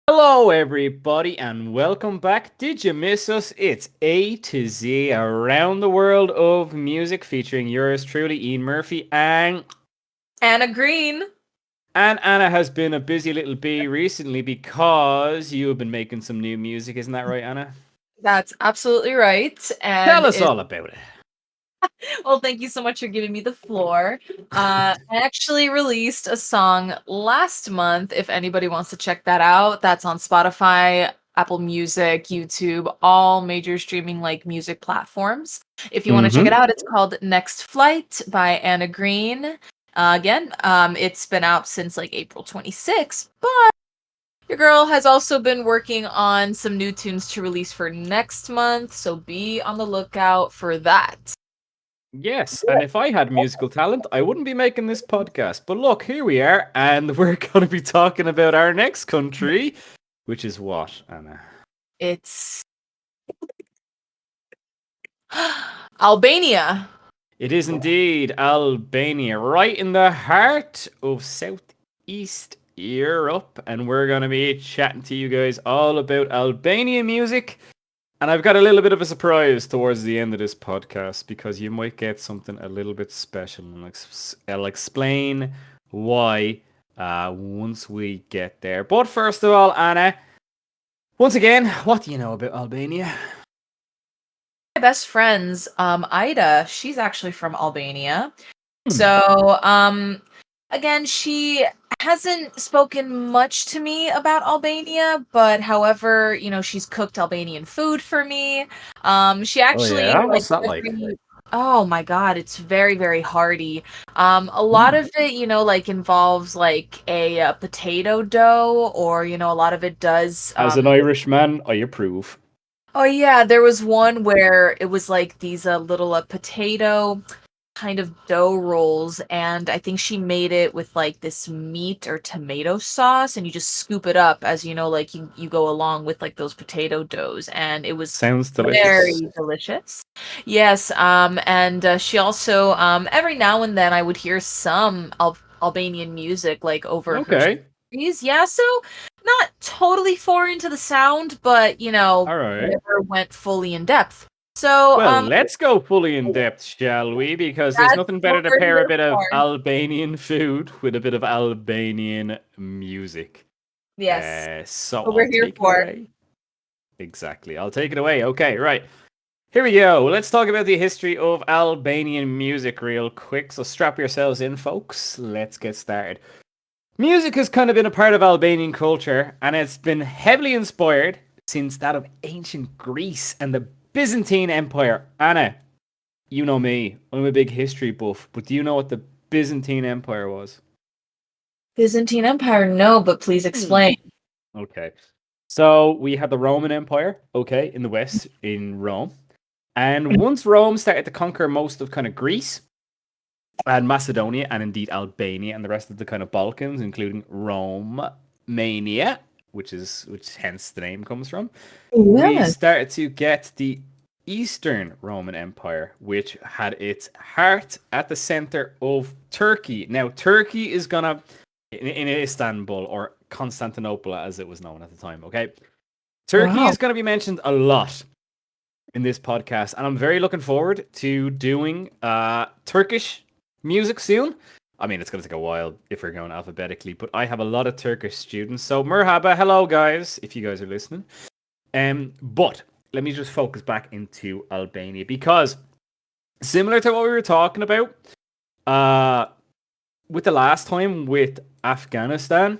Hello, everybody, and welcome back. Did you miss us? It's A to Z around the world of music, featuring yours truly, Ian Murphy, and Anna Green. Anna has been a busy little bee recently because you have been making some new music, isn't that right, Anna? That's absolutely right. Tell us all about it. Well, thank you so much for giving me the floor. I actually released a song last month. If anybody wants to check that out, that's on Spotify, Apple Music, YouTube, all major streaming music platforms. If you want to check it out, it's called Next Flight by Anna Green. Again, it's been out since April 26th, but your girl has also been working on some new tunes to release for next month, so be on the lookout for that. Yes, and if I had musical talent, I wouldn't be making this podcast. But look, here we are, and we're going to be talking about our next country, which is what, Anna? It's Albania. It is indeed Albania, right in the heart of Southeast Europe, and we're going to be chatting to you guys all about Albanian music. And I've got a little bit of a surprise towards the end of this podcast because you might get something a little bit special, and I'll explain why once we get there. But first of all, Anna, once again, what do you know about Albania? My best friend's Ida, she's actually from Albania. So, again, she hasn't spoken much to me about Albania, but however, she's cooked Albanian food for me. She actually What's that like? Oh my god, it's very, very hearty. A lot of it, involves a potato dough, or a lot of it does. As an Irishman, I approve. Oh yeah, there was one where it was these little potato kind of dough rolls, and I think she made it with this meat or tomato sauce, and you just scoop it up as you go along with those potato doughs, and it was Sounds delicious. very delicious. Yes, and she also every now and then I would hear some Albanian music over her series. Yeah, so not totally foreign to the sound, but all right, never went fully in depth. So, let's go fully in depth, shall we? Because there's nothing better to pair a bit of Albanian food with a bit of Albanian music. Yes. So we're here for it. Exactly. I'll take it away. Okay, right. Here we go. Let's talk about the history of Albanian music real quick. So strap yourselves in, folks. Let's get started. Music has kind of been a part of Albanian culture, and it's been heavily inspired since that of ancient Greece and the Byzantine Empire. Anna, you know me. I'm a big history buff, but do you know what the Byzantine Empire was? Byzantine Empire? No, but please explain. Okay. So we had the Roman Empire, in the west, in Rome. And once Rome started to conquer most of kind of Greece and Macedonia, and indeed Albania and the rest of the kind of Balkans, including Romania, which hence the name comes from, we started to get the Eastern Roman Empire, which had its heart at the center of Turkey. Now, Turkey is gonna in Istanbul, or Constantinople as it was known at the time. Okay, Turkey is going to be mentioned a lot in this podcast, and I'm very looking forward to doing Turkish music soon, I mean, it's going to take a while if we're going alphabetically, but I have a lot of Turkish students. So, merhaba, hello, guys, if you guys are listening. But let me just focus back into Albania because similar to what we were talking about with the last time with Afghanistan,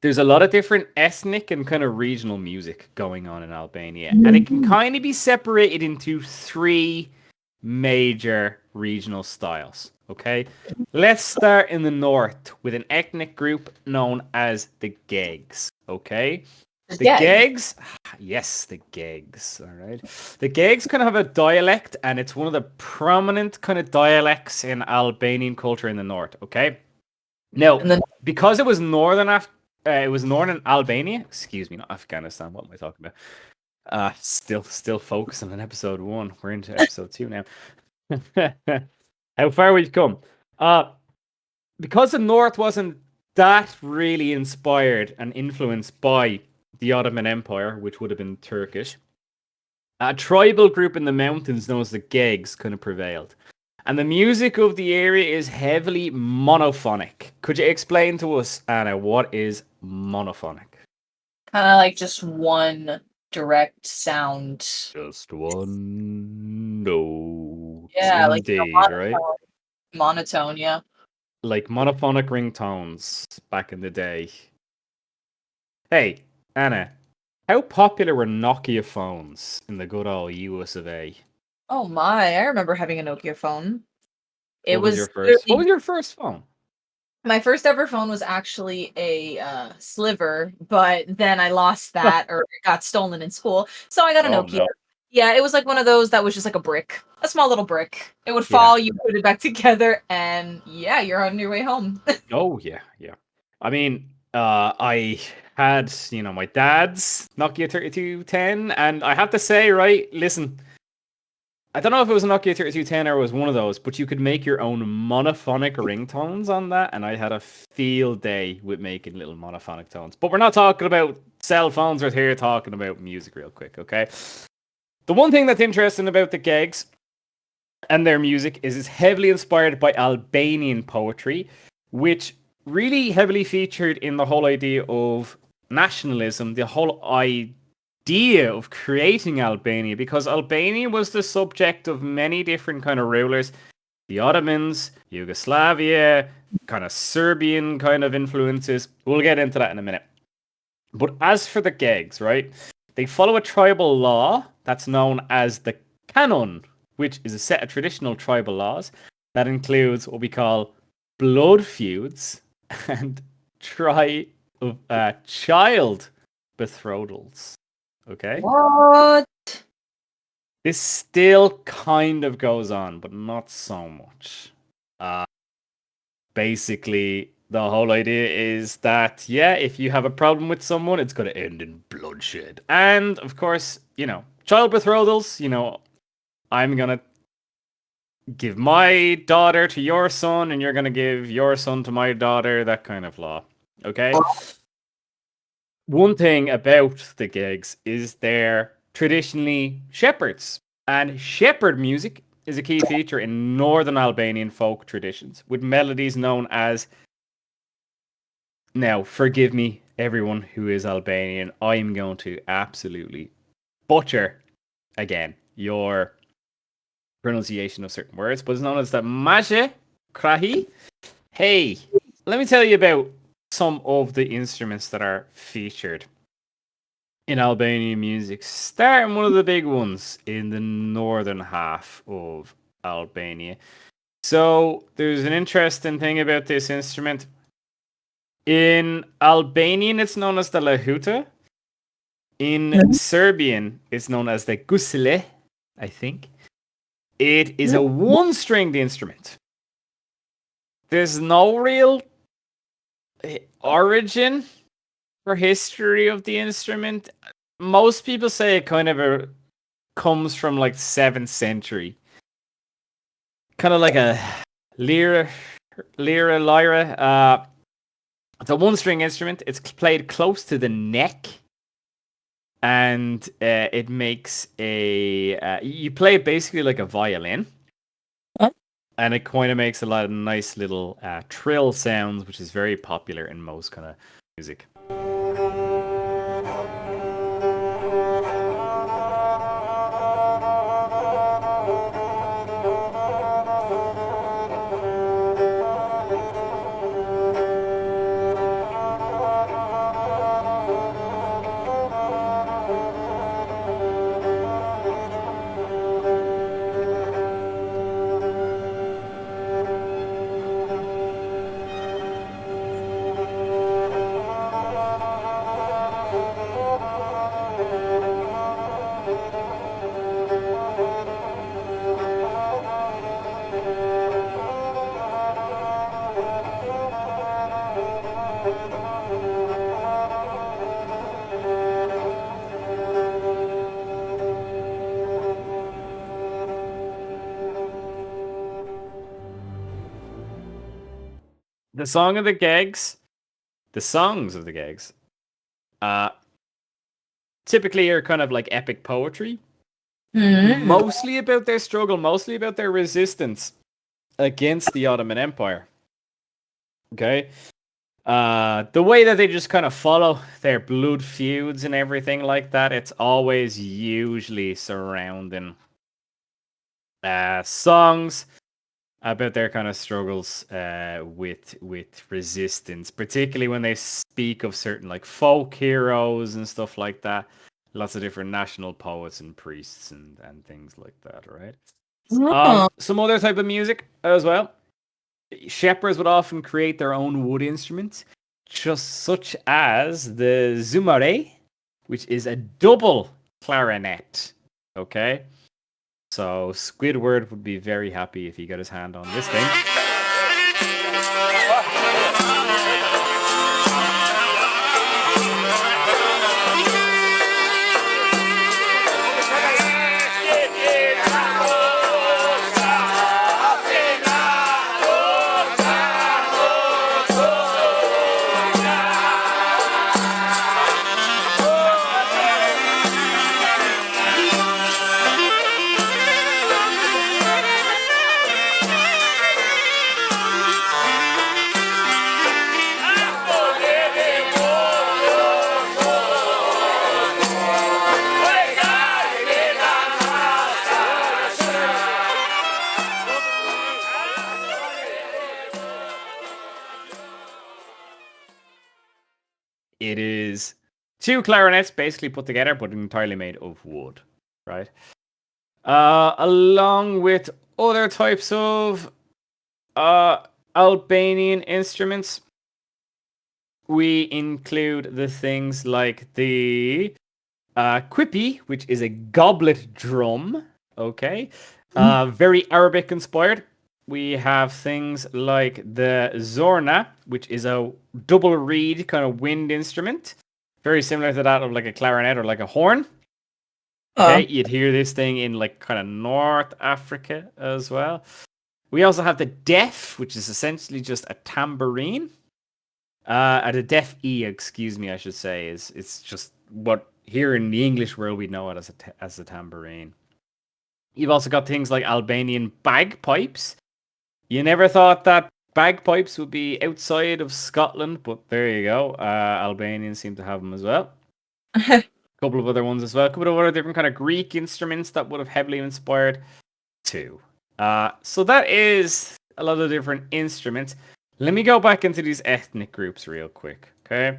there's a lot of different ethnic and kind of regional music going on in Albania. And it can kind of be separated into three major regional styles. Okay. Let's start in the north with an ethnic group known as the Gegs. Okay. The Gegs, yes, the Gegs. All right. The Gegs kind of have a dialect, and it's one of the prominent kind of dialects in Albanian culture in the north. Okay. Now, because it was northern Albania. Excuse me, not Afghanistan. What am I talking about? Still focusing on episode 1. We're into episode 2 now. How far we've come. Because the North wasn't that really inspired and influenced by the Ottoman Empire, which would have been Turkish, a tribal group in the mountains known as the Gegs kind of prevailed. And the music of the area is heavily monophonic. Could you explain to us, Anna, what is monophonic? Kind of like just one direct sound. Just one note. Yeah, Indeed, right? Monotone, yeah. Like monophonic ringtones back in the day. Hey, Anna, how popular were Nokia phones in the good old US of A? Oh my, I remember having a Nokia phone. It What was your was first? What was your first phone? my first ever phone was actually a sliver, but then I lost that or it got stolen in school. So I got a Oh Nokia. no. Yeah, it was like one of those that was just like a brick, a small little brick. It would Yeah. fall, you put it back together, and yeah, you're on your way home. Oh yeah, yeah. I mean, I had, my dad's Nokia 3210, and I have to say, right, listen, I don't know if it was a Nokia 3210 or it was one of those, but you could make your own monophonic ringtones on that, and I had a field day with making little monophonic tones. But we're not talking about cell phones, we're here talking about music real quick, okay? The one thing that's interesting about the Gegs and their music is it's heavily inspired by Albanian poetry, which really heavily featured in the whole idea of nationalism, the whole idea of creating Albania, because Albania was the subject of many different kind of rulers, the Ottomans, Yugoslavia, kind of Serbian kind of influences. We'll get into that in a minute. But as for the Gegs, right, they follow a tribal law that's known as the canon, which is a set of traditional tribal laws that includes what we call blood feuds and child betrothals. Okay? What? This still kind of goes on, but not so much. Basically, the whole idea is that, yeah, if you have a problem with someone, it's going to end in bloodshed. And, of course, child betrothals, I'm going to give my daughter to your son, and you're going to give your son to my daughter, that kind of law. Okay? One thing about the Gigs is they're traditionally shepherds. And shepherd music is a key feature in northern Albanian folk traditions, with melodies known as. Now, forgive me, everyone who is Albanian. I'm going to absolutely butcher, again, your pronunciation of certain words, but it's known as the Maje Krahi. Hey, let me tell you about some of the instruments that are featured in Albanian music, starting one of the big ones in the northern half of Albania. So, there's an interesting thing about this instrument. In Albanian, it's known as the lahuta. In Serbian, it's known as the gusle, I think. It is a one-stringed instrument. There's no real origin or history of the instrument. Most people say it kind of comes from like 7th century. Kind of like a lyra. It's a one-string instrument. It's played close to the neck. And it makes you play it basically like a violin. Huh? And it kind of makes a lot of nice little trill sounds, which is very popular in most kind of music. The songs of the Gegs, typically are kind of like epic poetry, mostly about their struggle, mostly about their resistance against the Ottoman Empire. Okay. The way that they just kind of follow their blood feuds and everything like that, it's always usually surrounding songs about their kind of struggles with resistance, particularly when they speak of certain like folk heroes and stuff like that. Lots of different national poets and priests and things like that, right? Some other type of music as well. Shepherds would often create their own wood instruments, just such as the zumare, which is a double clarinet. Okay. So Squidward would be very happy if he got his hand on this thing. It is two clarinets basically put together, but entirely made of wood, right? Along with other types of Albanian instruments, we include the things like the quipi, which is a goblet drum. Okay, very Arabic inspired. We have things like the zorna, which is a double reed kind of wind instrument, very similar to that of like a clarinet or like a horn. Okay, you'd hear this thing in like kind of North Africa as well. We also have the def, which is essentially just a tambourine. The def E, excuse me, I should say, is it's just what here in the English world we know it as a tambourine. You've also got things like Albanian bagpipes. You never thought that bagpipes would be outside of Scotland, but there you go. Albanians seem to have them as well. A couple of other ones as well. A couple of other different kind of Greek instruments that would have heavily inspired too. So that is a lot of different instruments. Let me go back into these ethnic groups real quick. Okay.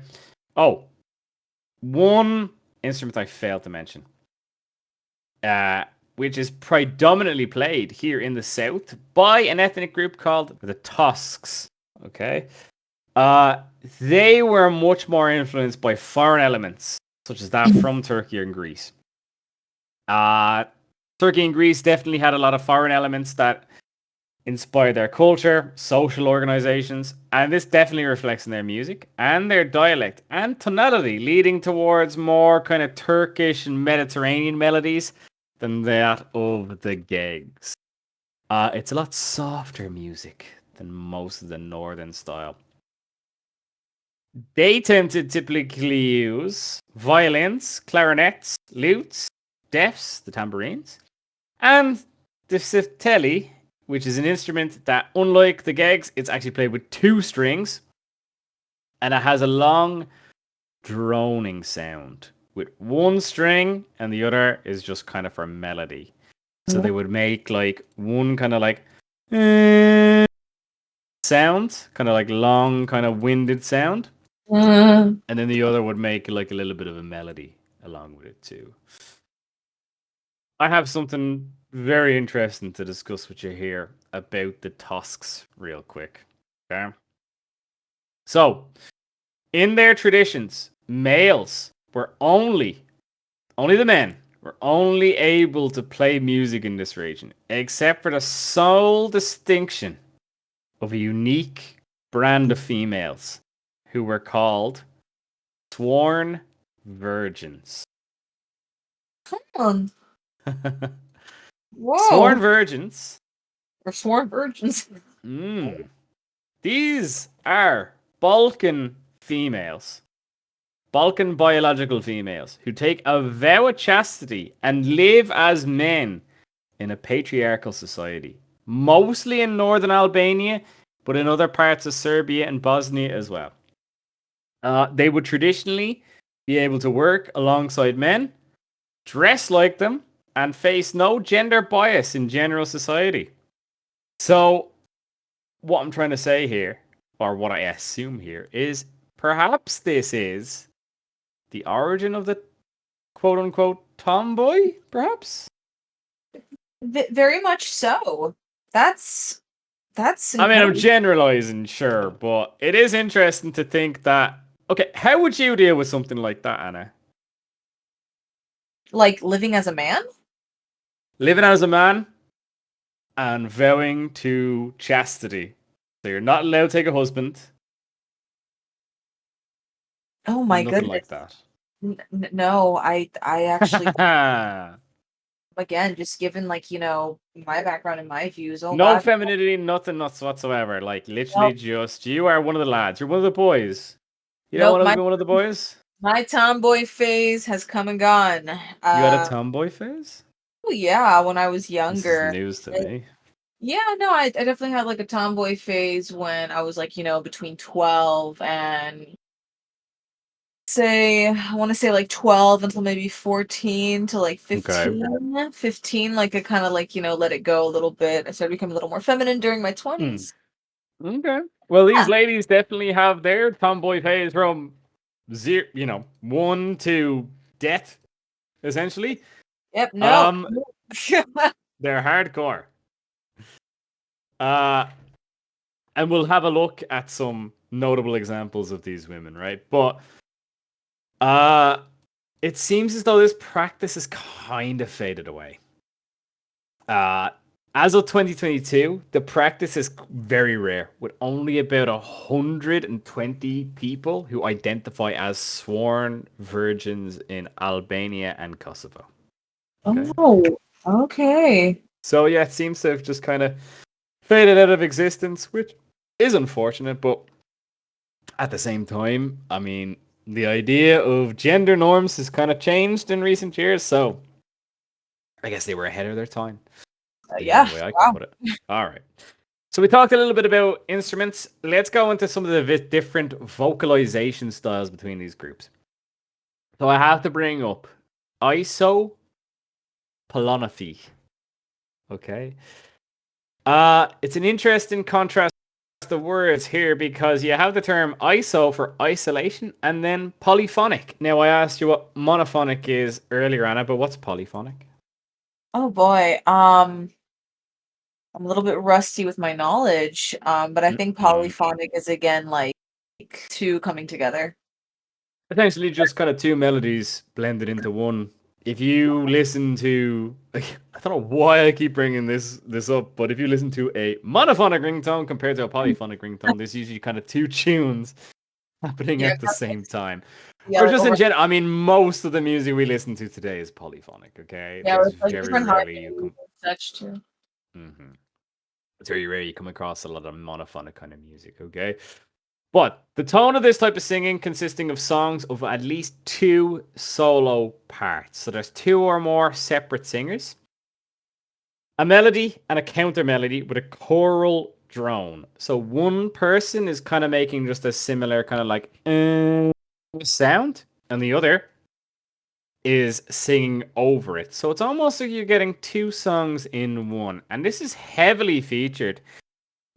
Oh, one instrument I failed to mention. Which is predominantly played here in the south by an ethnic group called the Tusks. Okay. They were much more influenced by foreign elements, such as that from Turkey and Greece. Turkey and Greece definitely had a lot of foreign elements that inspired their culture, social organizations, and this definitely reflects in their music and their dialect and tonality, leading towards more kind of Turkish and Mediterranean melodies than that of the Gegs. It's a lot softer music than most of the northern style. They tend to typically use violins, clarinets, lutes, defs, the tambourines, and the siftelli, which is an instrument that, unlike the gegs, it's actually played with 2 strings, and it has a long droning sound with 1 string, and the other is just kind of for melody. So they would make like one kind of like sound, kind of like long, kind of winded sound, and then the other would make like a little bit of a melody along with it too. I have something very interesting to discuss with you here about the tusks, real quick. Okay. So, in their traditions, males were only the men were only able to play music in this region, except for the sole distinction of a unique brand of females who were called sworn virgins. Come on. Sworn Whoa. virgins. We're sworn virgins. These are Balkan females, Balkan biological females, who take a vow of chastity and live as men in a patriarchal society, mostly in northern Albania, but in other parts of Serbia and Bosnia as well. They would traditionally be able to work alongside men, dress like them, and face no gender bias in general society. So, what I'm trying to say here, or what I assume here, is perhaps this is the origin of the quote unquote tomboy, perhaps? Very much so. That's I mean, I'm incredible. generalizing, sure, but it is interesting to think that. Okay, how would you deal with something like that, Anna? Like living as a man? Living as a man and vowing to chastity. So you're not allowed to take a husband. Oh my Nothing goodness. like that. No, I actually again, just given like, my background and my views. Oh No God. femininity, nothing whatsoever. Like literally No, just you are one of the lads. You're one of the boys. You don't nope, want to my be one of the boys? my tomboy phase has come and gone. You had a tomboy phase? Oh yeah, when I was This is younger. news to Uh, me. Yeah, no, I definitely had like a tomboy phase when I was like, between 12 and I want to say like 12 until maybe 14 to like Okay. 15, like I kind of like, let it go a little bit. I started becoming a little more feminine during my Hmm. 20s. Okay. Well, these Yeah. ladies definitely have their tomboy phase from 1 to death, essentially. Yep, no. Um, they're hardcore. Uh, and we'll have a look at some notable examples of these women, right? But uh, it seems as though this practice has kind of faded away. As of 2022, the practice is very rare, with only about 120 people who identify as sworn virgins in Albania and Kosovo. Okay. Oh, okay. So, yeah, it seems to have just kind of faded out of existence, which is unfortunate, but at the same time, I mean, the idea of gender norms has kind of changed in recent years, so I guess they were ahead of their time. The only Yeah, way I can wow. put it. All right. So we talked a little bit about instruments. Let's go into some of the different vocalization styles between these groups. So I have to bring up iso polonophy. Okay. It's an interesting contrast the words here because you have the term iso for isolation and then polyphonic. Now I asked you what monophonic is earlier, Anna, but what's polyphonic? Oh boy. I'm a little bit rusty with my knowledge. But I think Mm. polyphonic is again like two coming together. Essentially, just kind of 2 melodies blended into one. If you listen to, I don't know why I keep bringing this up, but if you listen to a monophonic ringtone compared to a polyphonic ringtone, there's usually kind of 2 tunes happening Yeah, at the same time. yeah, Or like just in over general, I mean, most of the music we listen to today is polyphonic. Okay, yeah, there's with like very different rarely you harmonies come. and such too. Mhm. It's very rare you come across a lot of monophonic kind of music. Okay. But the tone of this type of singing consisting of songs of at least 2 solo parts. So there's 2 or more separate singers. a melody and a counter melody with a choral drone. So one person is kind of making just a similar kind of like sound, and the other is singing over it. So it's almost like you're getting two songs in one. And this is heavily featured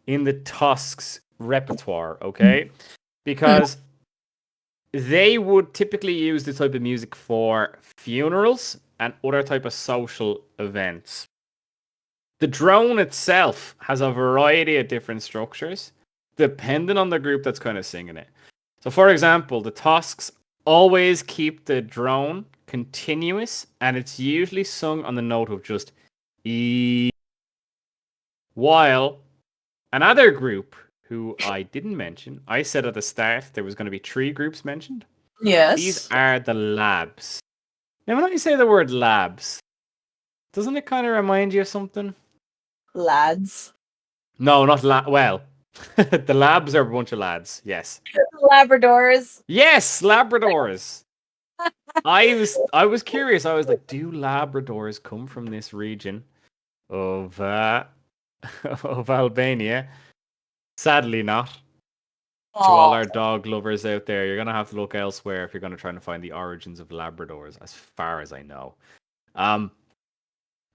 in the Tusks repertoire, okay? Because they would typically use this type of music for funerals and other type of social events. The drone itself has a variety of different structures depending on the group that's kind of singing it. So, for example, the Tusks always keep the drone continuous and it's usually sung on the note of just E. While another group who I didn't mention, I said at the start there was going to be three groups mentioned. These Yes. are the labs. Now, when I say the word labs, doesn't it kind of remind you of something? Lads. No, not well. The labs are a bunch of lads. Yes. Labradors. Yes, Labradors. I was curious. I was like, do Labradors come from this region of of Albania? Sadly not. To all Oh, our dog lovers out there, you're gonna have to look elsewhere if you're gonna try to find the origins of Labradors, as far as I know. Um,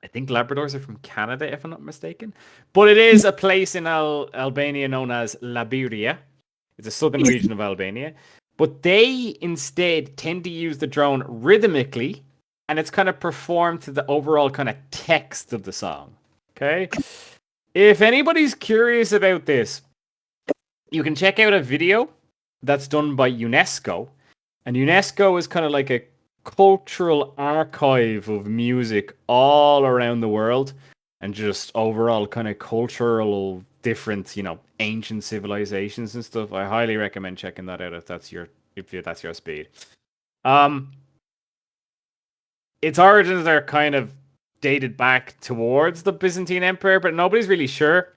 I think Labradors are from Canada, if I'm not mistaken. But it is a place in Albania known as Labiria. It's a southern region of Albania. But they instead tend to use the drone rhythmically, and it's kind of performed to the overall kind of text of the song. Okay? If anybody's curious about this, you can check out a video that's done by UNESCO. And UNESCO is kind of like a cultural archive of music all around the world and just overall kind of cultural different, ancient civilizations and stuff. I highly recommend checking that out if that's your speed. Um its origins are kind of dated back towards the Byzantine Empire, but nobody's really sure.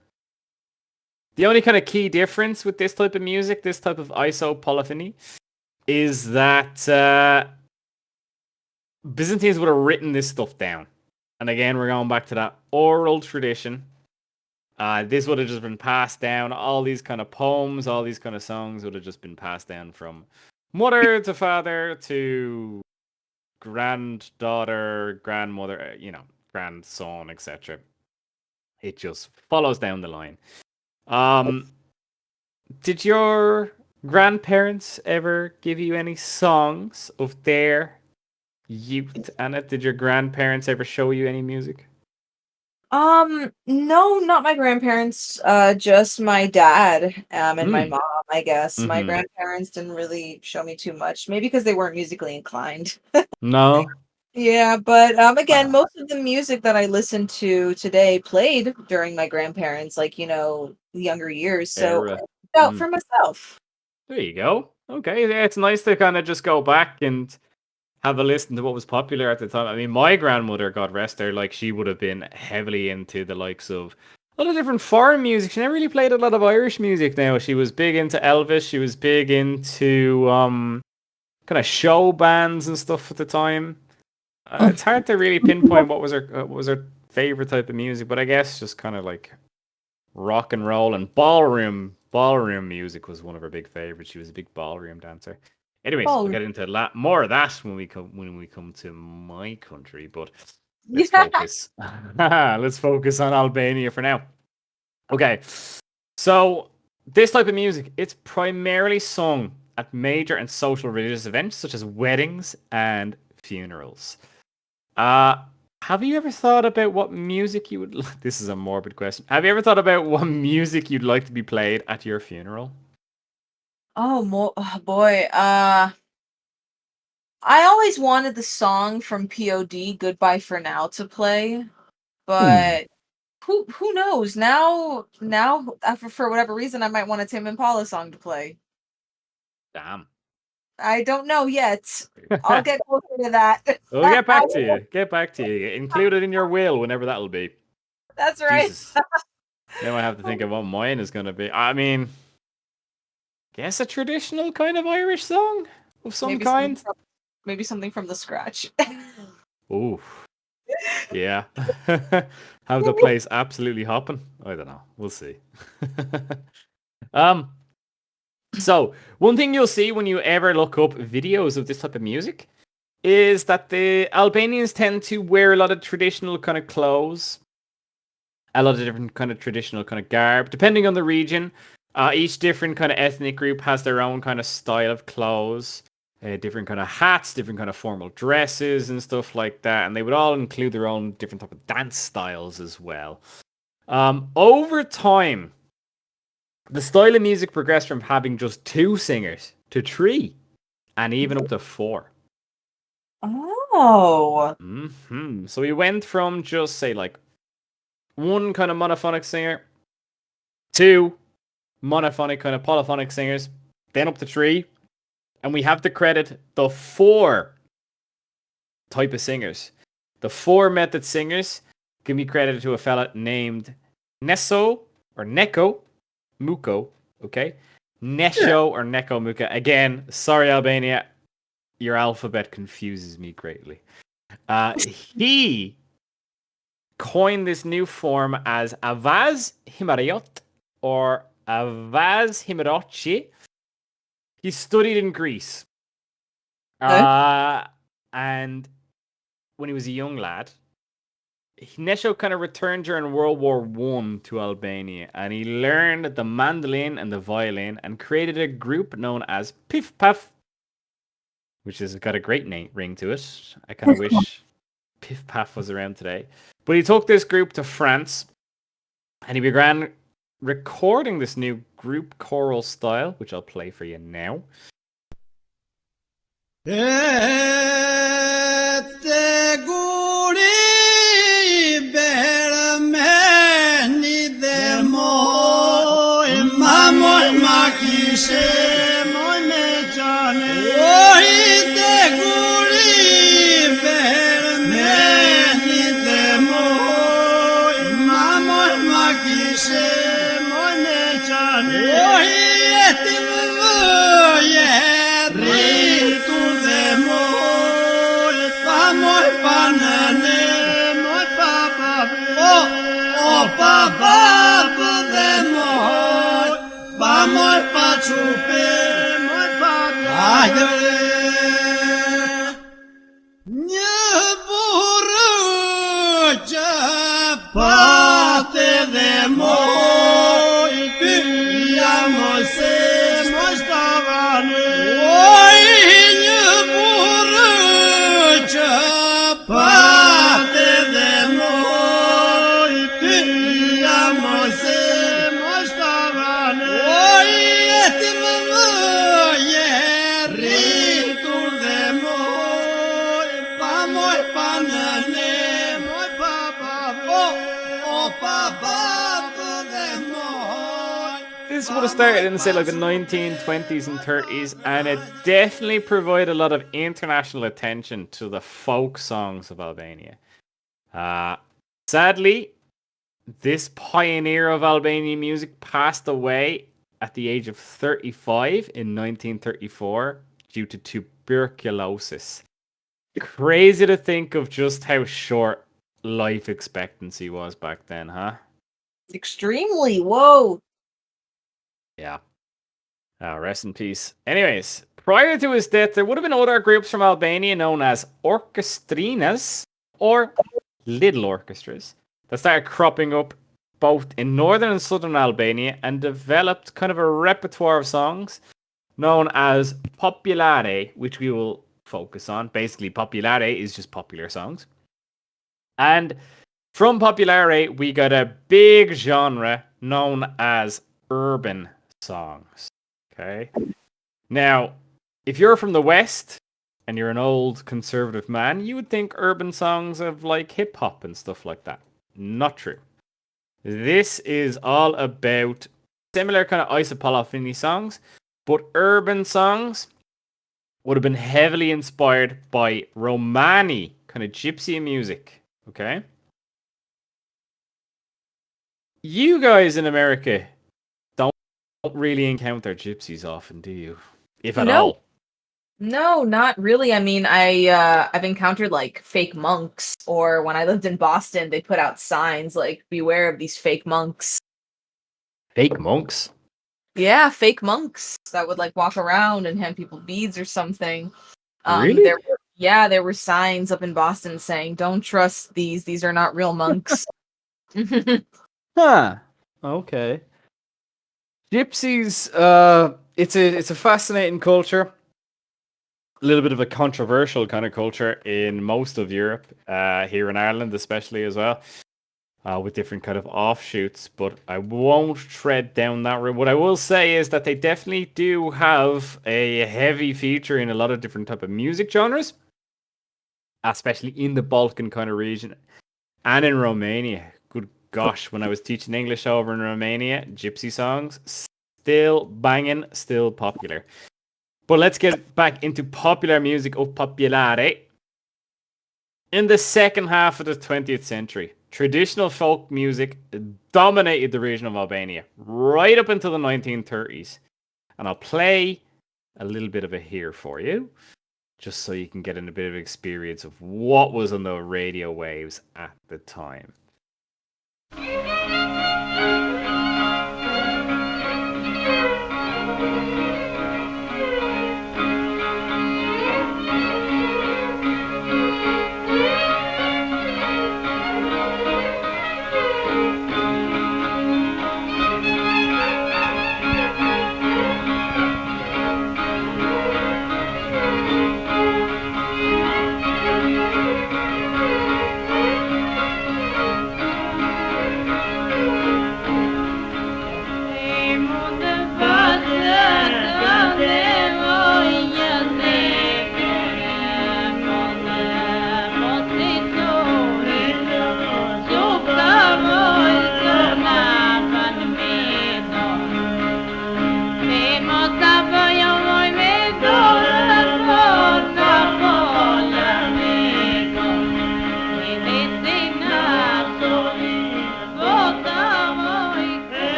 The only kind of key difference with this type of music, this type of ISO polyphony, is that Byzantines would have written this stuff down. And again, we're going back to that oral tradition. This would have just been passed down. All these kind of poems, all these kind of songs would have just been passed down from mother to father to granddaughter, grandmother, grandson, etc. It just follows down the line. Did your grandparents ever give you any songs of their youth, Anna? Did your grandparents ever show you any music? No, not my grandparents, just my dad, and my Hmm. mom, I guess. My Mm-hmm. grandparents didn't really show me too much, maybe because they weren't musically inclined. No. Yeah, but again, Wow. most of the music that I listen to today played during my grandparents, like, younger years. So Era. I out Mm. for myself. There you go. Okay, yeah, it's nice to kind of just go back and have a listen to what was popular at the time. I mean, my grandmother, God rest her, like she would have been heavily into the likes of a lot of different foreign music. She never really played a lot of Irish music now. She was big into Elvis. She was big into kind of show bands and stuff at the time. It's hard to really pinpoint what was her favorite type of music, but I guess just kind of like rock and roll and ballroom music was one of her big favorites. She was a big ballroom dancer. Anyways, we'll Oh, get into a lot more of that when we come to my country, but let's yeah. focus let's focus on Albania for now. Okay. So this type of music, it's primarily sung at major and social religious events such as weddings and funerals. Uh, have you ever thought about what music you would This is a morbid question. Have you ever thought about what music you'd like to be played at your funeral? Oh boy. I always wanted the song from POD, Goodbye for Now, to play, Hmm. but who knows? Now for whatever reason I might want a Tim Impala song to play. Damn. I don't know yet. I'll get closer to that. We'll get back to you. Get back to you. Include it in your will whenever that'll be. That's right. Jesus. Now I have to think of what mine is going to be. I mean, guess a traditional kind of Irish song of some Maybe something kind. from maybe something from the scratch. Ooh. Yeah. Have the place absolutely hopping? I don't know. We'll see. um, so one thing you'll see when you ever look up videos of this type of music is that the Albanians tend to wear a lot of traditional kind of clothes, a lot of different kind of traditional kind of garb, depending on the region. Each different kind of ethnic group has their own kind of style of clothes, different kind of hats, different kind of formal dresses and stuff like that. And they would all include their own different type of dance styles as well. Over time, the style of music progressed from having just two singers to three, and even up to four. Oh. So we went from just say like one kind of monophonic singer, two monophonic kind of polyphonic singers, then up to three, and we have to credit the four type of singers. The four method singers can be credited to a fella named Neso or Neko Muko. Okay, Nesho or Neko Muka. Again, sorry Albania, your alphabet confuses me greatly. He coined this new form as Avaz Himariot or Avaz Himarochi. He studied in Greece. And when he was a young lad, Nesho kind of returned during World War One to Albania, and he learned the mandolin and the violin and created a group known as Piff Puff, which has got a great name ring to it. I kind of wish Piff Puff was around today. But he took this group to France, and he began recording this new group choral style, which I'll play for you now. This would have started in, say, like the 1920s and 30s, and it definitely provided a lot of international attention to the folk songs of Albania. Sadly, this pioneer of Albanian music passed away at the age of 35 in 1934 due to tuberculosis. Crazy to think of just how short life expectancy was back then, huh? Extremely. Whoa. Yeah. Rest in peace. Anyways, prior to his death, there would have been other groups from Albania known as orchestrinas or little orchestras that started cropping up both in northern and southern Albania and developed kind of a repertoire of songs known as popolare, which we will focus on. Basically, popolare is just popular songs. And from popolare, we got a big genre known as urban songs. Okay. Now, if you're from the West and you're an old conservative man, you would think urban songs of like hip hop and stuff like that. Not true. This is all about similar kind of isopolyphony songs, but urban songs would have been heavily inspired by Romani, kind of gypsy music. Okay. You guys in America don't really encounter gypsies often, do you? If at No. all. No, not really. I mean, I've encountered like fake monks, or when I lived in Boston, they put out signs like beware of these fake monks. Fake monks? Yeah, fake monks that would like walk around and hand people beads or something. Really? There were signs up in Boston saying, "Don't trust these. These are not real monks." Huh. Okay. Gypsies, it's a fascinating culture. A little bit of a controversial kind of culture in most of Europe, here in Ireland especially as well, with different kind of offshoots. But I won't tread down that route. What I will say is that they definitely do have a heavy feature in a lot of different type of music genres, especially in the Balkan kind of region and in Romania. Good gosh, when I was teaching English over in Romania, gypsy songs still banging, still popular. But let's get back into popular music of popolare. In the second half of the 20th century, traditional folk music dominated the region of Albania right up until the 1930s. And I'll play a little bit of it here for you, just so you can get in a bit of experience of what was on the radio waves at the time.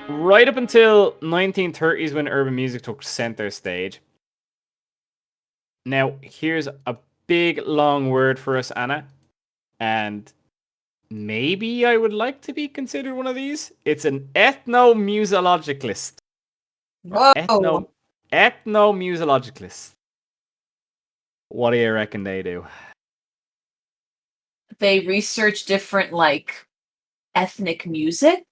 Right up until 1930s when urban music took center stage. Now, here's a big long word for us, Anna, and maybe I would like to be considered one of these. It's an ethnomusicologist or Whoa. ethnomusicologist. What do you reckon they do? They research different like ethnic music.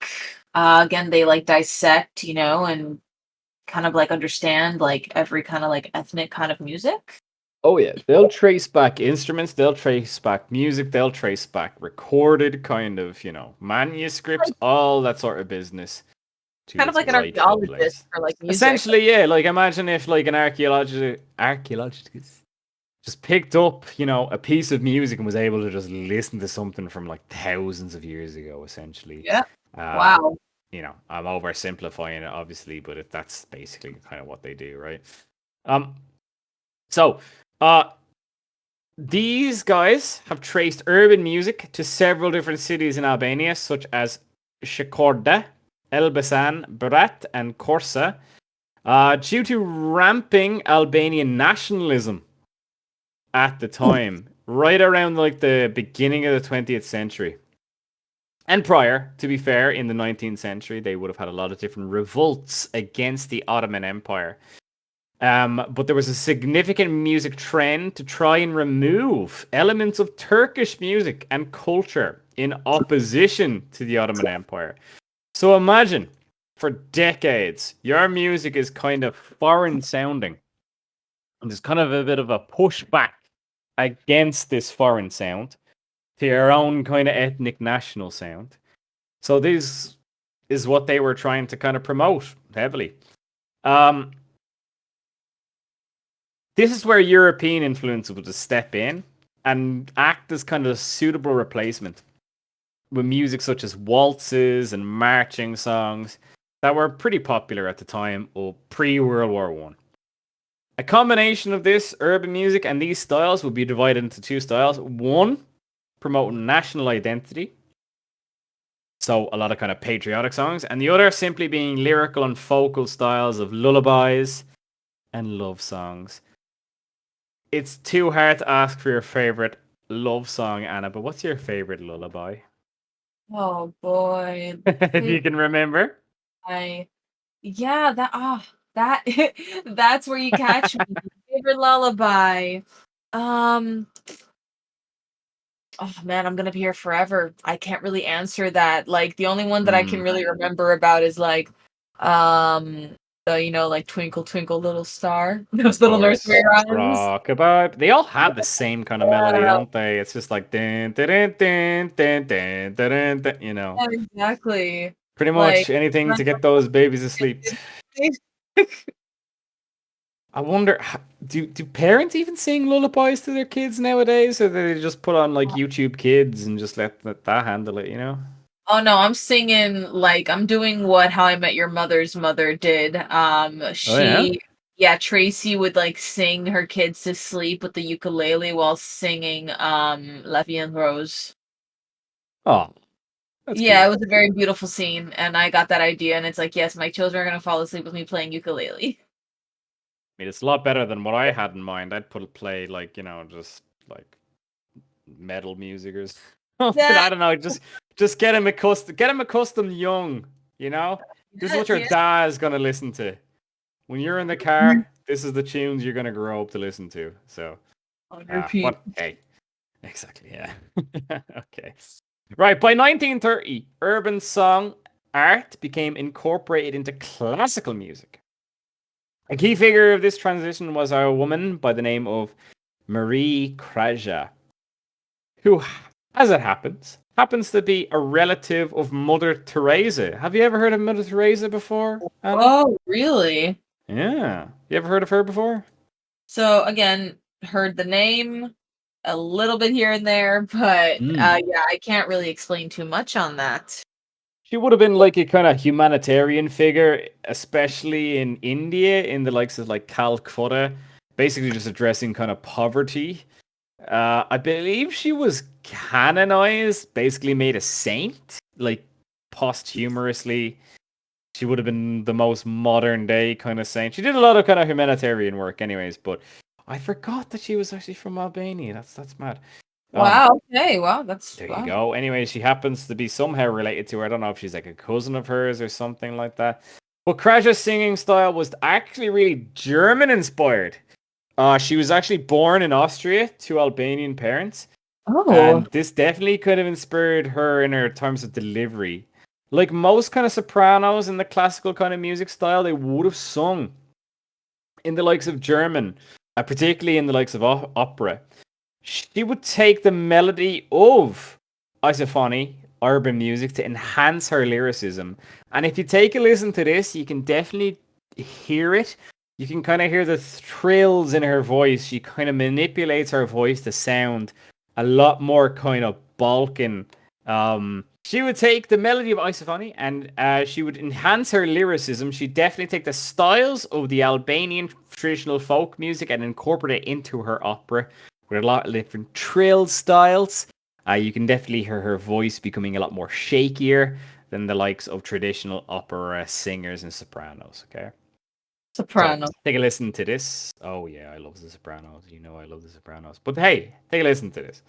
Again, they like dissect, and kind of like understand like every kind of like ethnic kind of music. Oh yeah, they'll trace back instruments, they'll trace back music, they'll trace back recorded kind of, manuscripts, Like all that sort of business to kind of its like an rightful archaeologist place. for like music. Essentially, yeah, like imagine if like an archaeologist just picked up, a piece of music and was able to just listen to something from like thousands of years ago, essentially. Yeah. Uh, Wow. I'm oversimplifying it, obviously, but if that's basically kind of what they do, right? Um, so, uh, these guys have traced urban music to several different cities in Albania, such as Shakorda, Elbasan, Berat, and Korsa, due to ramping Albanian nationalism at the time, right around like the beginning of the 20th century. And prior, to be fair, in the 19th century, they would have had a lot of different revolts against the Ottoman Empire. But there was a significant music trend to try and remove elements of Turkish music and culture in opposition to the Ottoman Empire. So imagine, for decades, your music is kind of foreign sounding. And there's kind of a bit of a pushback against this foreign sound to your own kind of ethnic national sound. So this is what they were trying to kind of promote heavily. Um, This is where European influence would step in and act as kind of a suitable replacement with music such as waltzes and marching songs that were pretty popular at the time of pre-World War One. A combination of this urban music and these styles would be divided into two styles. One, promoting national identity, So a lot of kind of patriotic songs, and the other simply being lyrical and vocal styles of lullabies and love songs. It's too hard to ask for your favorite love song, Anna, but what's your favorite lullaby? Oh boy. If you can remember. I Yeah, that that's where you catch me. Favorite lullaby. Um, oh man, I'm gonna be here forever. I can't really answer that. Like the only one that I can Mm, really remember about is like um like Twinkle Twinkle Little Star. Those of little nursery course. rhymes. Rockabye. They all have the same kind of melody, Yeah, don't they? It's just like dun, dun, dun, dun, dun, dun, dun, dun, dun, yeah, exactly. pretty Like much anything to get those babies asleep. I wonder, do parents even sing lullabies to their kids nowadays, or do they just put on like YouTube Kids and just let that handle it? You know? Oh no, I'm singing like I'm doing what How I Met Your Mother's mother did. Oh yeah. Yeah, Tracy would like sing her kids to sleep with the ukulele while singing La Vie en Rose. Oh, that's Yeah, it cute. was a very beautiful scene, and I got that idea, and it's like, yes, my children are gonna fall asleep with me playing ukulele. I mean, it's a lot better than what I had in mind. I'd play like just like metal music or something. Yeah, I don't know. Just get him accustomed young. You know, this is what yes, your yes. dad's gonna listen to when you're in the car. This is the tunes you're gonna grow up to listen to. So, On repeat. what? Hey, exactly. Yeah. Okay. Right. By 1930, urban song art became incorporated into classical music. A key figure of this transition was a woman by the name of Marie Kraja, who, as it happens to be a relative of Mother Teresa. Have you ever heard of Mother Teresa before, Anna? Oh, really? Yeah. You ever heard of her before? So again, heard the name a little bit here and there, but Mm. yeah, I can't really explain too much on that. She would have been like a kind of humanitarian figure, especially in India, in the likes of like Calcutta, basically just addressing kind of poverty. I believe she was canonized, basically made a saint, like posthumously. She would have been the most modern day kind of saint. She did a lot of kind of humanitarian work, anyways. But I forgot that she was actually from Albania. That's mad. Um, Wow, okay, wow, that's there you wow. go. Anyway, she happens to be somehow related to her. I don't know if she's like a cousin of hers or something like that. But Kraja's singing style was actually really German inspired. She was actually born in Austria to Albanian parents, Oh, and this definitely could have inspired her in her terms of delivery. Like most kind of sopranos in the classical kind of music style, they would have sung in the likes of German, particularly in the likes of opera. She would take the melody of isophony, urban music, to enhance her lyricism. And if you take a listen to this, you can definitely hear it. You can kind of hear the thrills in her voice. She kind of manipulates her voice to sound a lot more kind of Balkan. She would take the melody of isophony and she would enhance her lyricism. She'd definitely take the styles of the Albanian traditional folk music and incorporate it into her opera with a lot of different trill styles. You can definitely hear her voice becoming a lot more shakier than the likes of traditional opera singers and sopranos. Okay, so soprano. take a listen to this. Oh yeah, I love the Sopranos. You know I love the Sopranos. But hey, take a listen to this.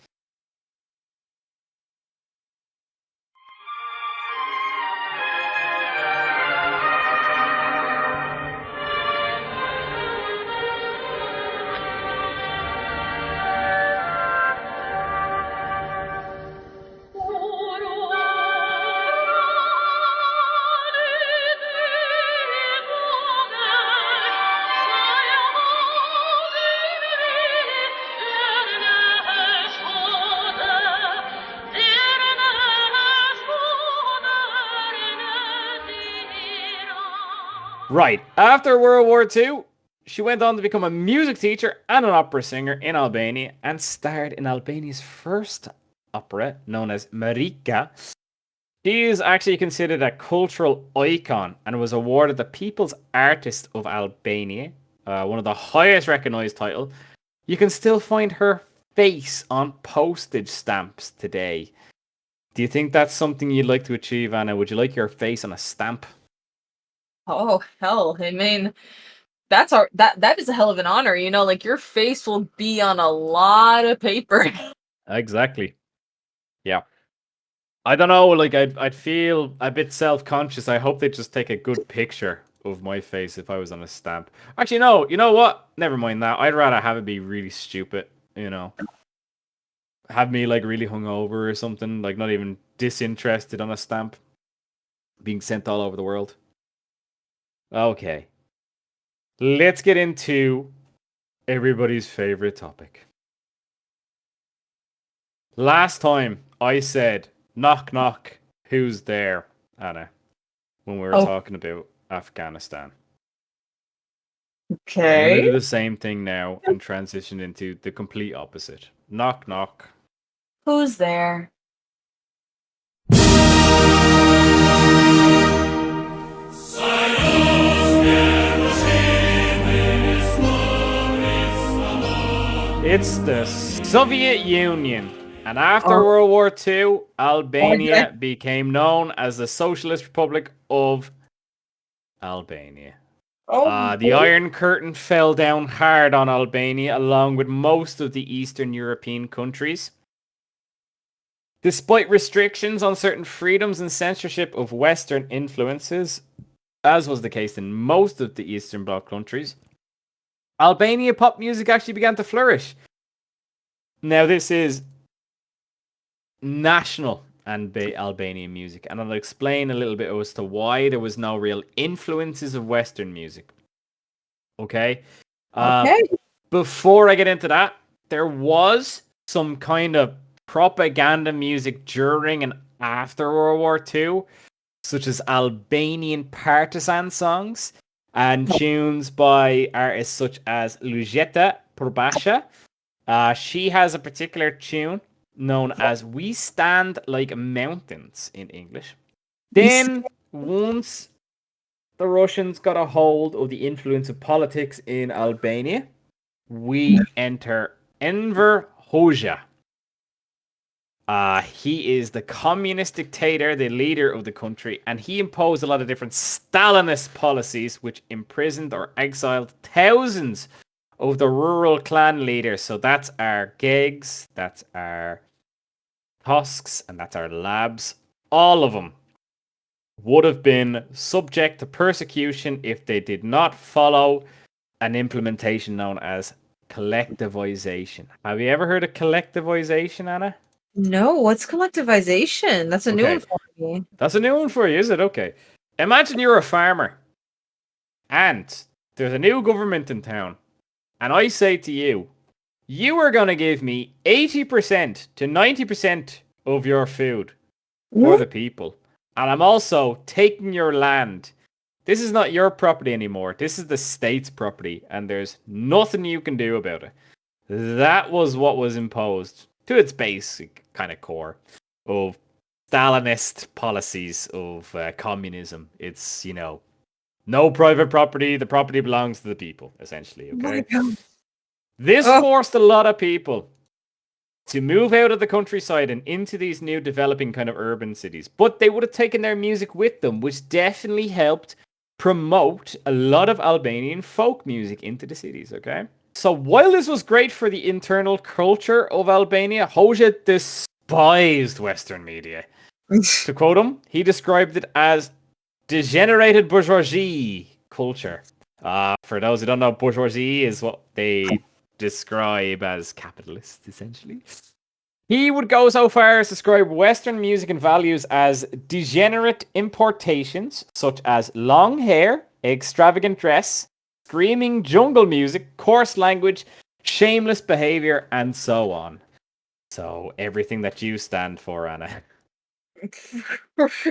Right. After World War II, she went on to become a music teacher and an opera singer in Albania and starred in Albania's first opera known as Marika. She is actually considered a cultural icon and was awarded the People's Artist of Albania, one of the highest recognized titles. You can still find her face on postage stamps today. Do you think that's something you'd like to achieve, Anna? Would you like your face on a stamp? Oh hell, I mean, that is a hell of an honor, you know, like your face will be on a lot of paper. Exactly. Yeah. I don't know, like I'd feel a bit self-conscious. I hope they just take a good picture of my face if I was on a stamp. Actually, no, you know what? Never mind that. I'd rather have it be really stupid, you know. Have me like really hungover or something, like not even disinterested on a stamp, being sent all over the world. Okay. Let's get into everybody's favorite topic. Last time I said, knock knock, who's there, Anna, when we were Oh, talking about Afghanistan. I'm going to okay. do the same thing now and transition into the complete opposite. Knock knock. Who's there? It's the Soviet Union. And after Oh, World War II, okay. Albania became known as the Socialist Republic of Albania. Oh, The Iron Curtain fell down hard on Albania, along with most of the Eastern European countries. Despite restrictions on certain freedoms and censorship of Western influences, as was the case in most of the Eastern Bloc countries, Albania pop music actually began to flourish. Now, this is national and Albanian music, and I'll explain a little bit as to why there was no real influences of Western music. Okay? Uh, okay. before I get into that, there was some kind of propaganda music during and after World War II, such as Albanian partisan songs and tunes by artists such as Lujeta Probasha. She has a particular tune known as We Stand Like Mountains in English. Then, once the Russians got a hold of the influence of politics in Albania, we enter Enver Hoxha. He is the communist dictator, the leader of the country, and he imposed a lot of different Stalinist policies which imprisoned or exiled thousands of the rural clan leaders. So that's our gigs, that's our Tusks, and that's our labs. All of them would have been subject to persecution if they did not follow an implementation known as collectivization. Have you ever heard of collectivization, Anna? No, what's collectivization? That's a new one Okay, for me. that's a new one for you, is it? Okay. Imagine you're a farmer and there's a new government in town, and I say to you, you are going to give me 80% to 90% of your food for the people. And I'm also taking your land. This is not your property anymore. This is the state's property, and there's nothing you can do about it. That was what was imposed to its basic kind of core of Stalinist policies of communism. It's, no private property. The property belongs to the people, essentially. Oh my Okay. God. This Oh, forced a lot of people to move out of the countryside and into these new developing kind of urban cities. But they would have taken their music with them, which definitely helped promote a lot of Albanian folk music into the cities, okay? So while this was great for the internal culture of Albania, Hoxha despised Western media. To quote him, he described it as degenerated bourgeoisie culture. For those who don't know, bourgeoisie is what they describe as capitalists, essentially. He would go so far as to describe Western music and values as degenerate importations, such as long hair, extravagant dress, screaming jungle music, coarse language, shameless behavior, and so on. So, everything that you stand for, Anna.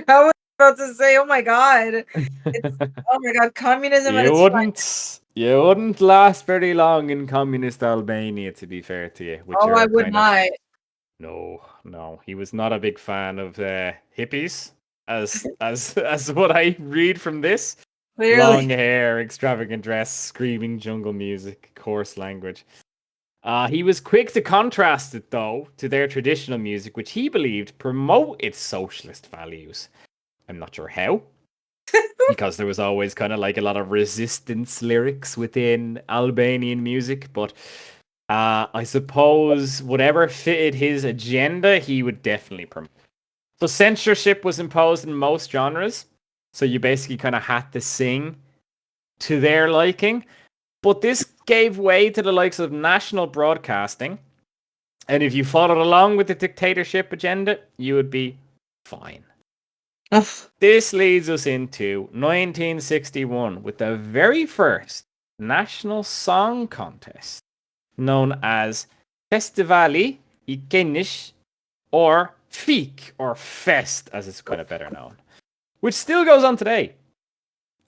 I was about to say, oh my God. It's oh my God, communism at You its finest. wouldn't last very long in communist Albania, to be fair to you, with Oh, I your would kind of not. no. He was not a big fan of hippies, as what I read from this. Long Clearly. hair, extravagant dress, screaming jungle music, coarse language. He was quick to contrast it, though, to their traditional music, which he believed promoted socialist values. I'm not sure how, because there was always kind of like a lot of resistance lyrics within Albanian music, but I suppose whatever fitted his agenda, he would definitely promote. So censorship was imposed in most genres. So you basically kind of had to sing to their liking. But this gave way to the likes of national broadcasting. And if you followed along with the dictatorship agenda, you would be fine. Ugh. This leads us into 1961 with the very first national song contest known as Festivali I Kenish, or Feek, or Fest as it's kind of better known, which still goes on today.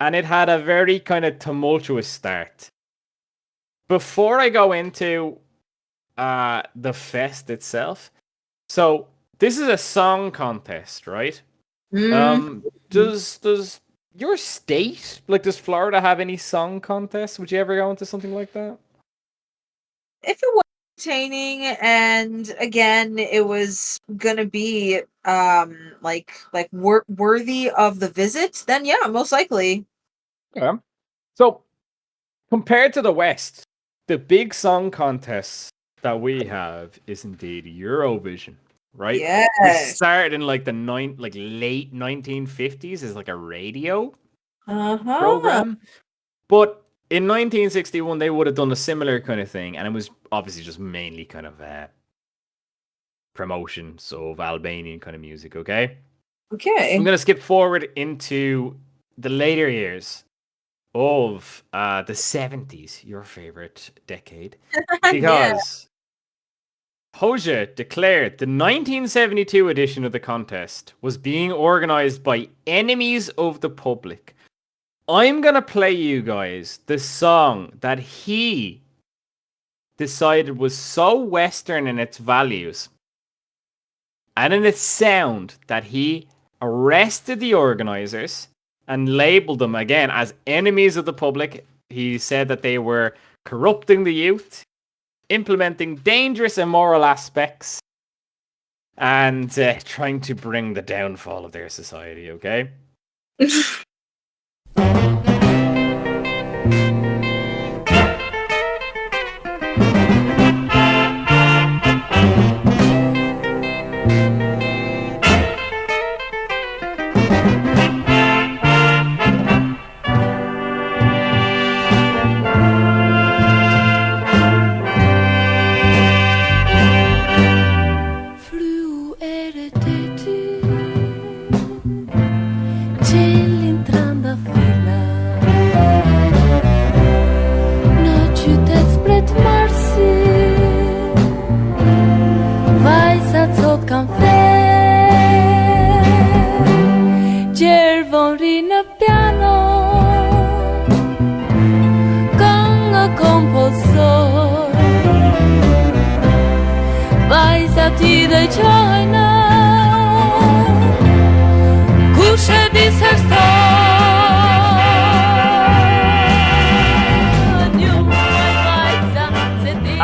And it had a very kind of tumultuous start. Before I go into the fest itself, so this is a song contest, right? Mm. Does your state, like, does Florida have any song contests? Would you ever go into something like that? If it was entertaining, and again, it was gonna be worthy of the visit, then yeah, most likely. Yeah. So compared to the West, the big song contests that we have is indeed Eurovision, right? Which Yes. started in like late 1950s as like a radio Uh-huh. program. But in 1961, they would have done a similar kind of thing, and it was obviously just mainly kind of promotions of Albanian kind of music. Okay, Okay. I'm gonna skip forward into the later years of the 70s, your favorite decade, Yeah. because Hoxha declared the 1972 edition of the contest was being organized by enemies of the public. I'm going to play you guys the song that he decided was so Western in its values and in its sound that he arrested the organizers and labeled them again as enemies of the public. He said that they were corrupting the youth, implementing dangerous immoral aspects, and trying to bring the downfall of their society, okay?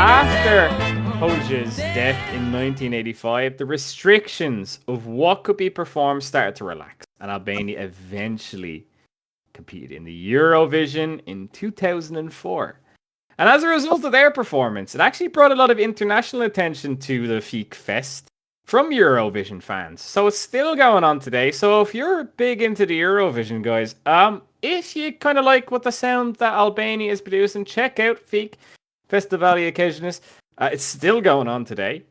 After Hoxha's death in 1985, the restrictions of what could be performed started to relax, and Albania eventually competed in the Eurovision in 2004. And as a result of their performance, it actually brought a lot of international attention to the Feek Fest from Eurovision fans. So it's still going on today. So if you're big into the Eurovision, guys, if you kind of like what the sound that Albania is producing, check out Feek Festivali Occasionis. It's still going on today.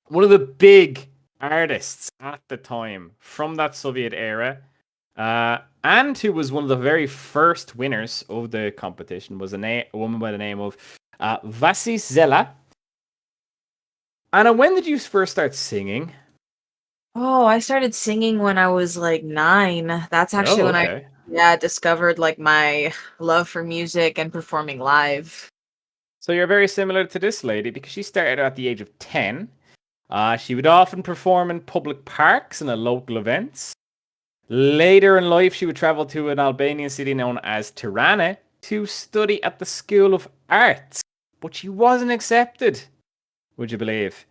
One of the big artists at the time from that Soviet era, and who was one of the very first winners of the competition, was a woman by the name of Vasis Zela. Anna, when did you first start singing? Oh, I started singing when I was like 9. That's actually when Okay. I discovered like my love for music and performing live. So you're very similar to this lady because she started at the age of 10. She would often perform in public parks and at local events. Later in life, she would travel to an Albanian city known as Tirana to study at the School of Arts but she wasn't accepted. Would you believe?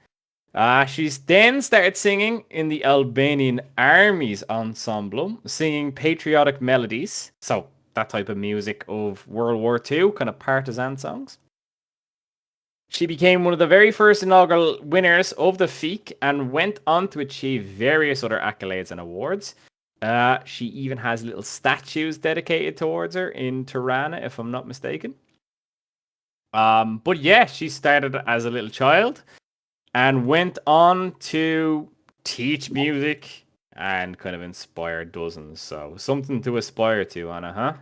She's then started singing in the Albanian Army's ensemble, singing patriotic melodies. So that type of music of World War II, kind of partisan songs. She became one of the very first inaugural winners of the FEEC and went on to achieve various other accolades and awards. She even has little statues dedicated towards her in Tirana, if I'm not mistaken. But yeah, she started as a little child and went on to teach music and kind of inspire dozens. So something to aspire to, Anna, huh?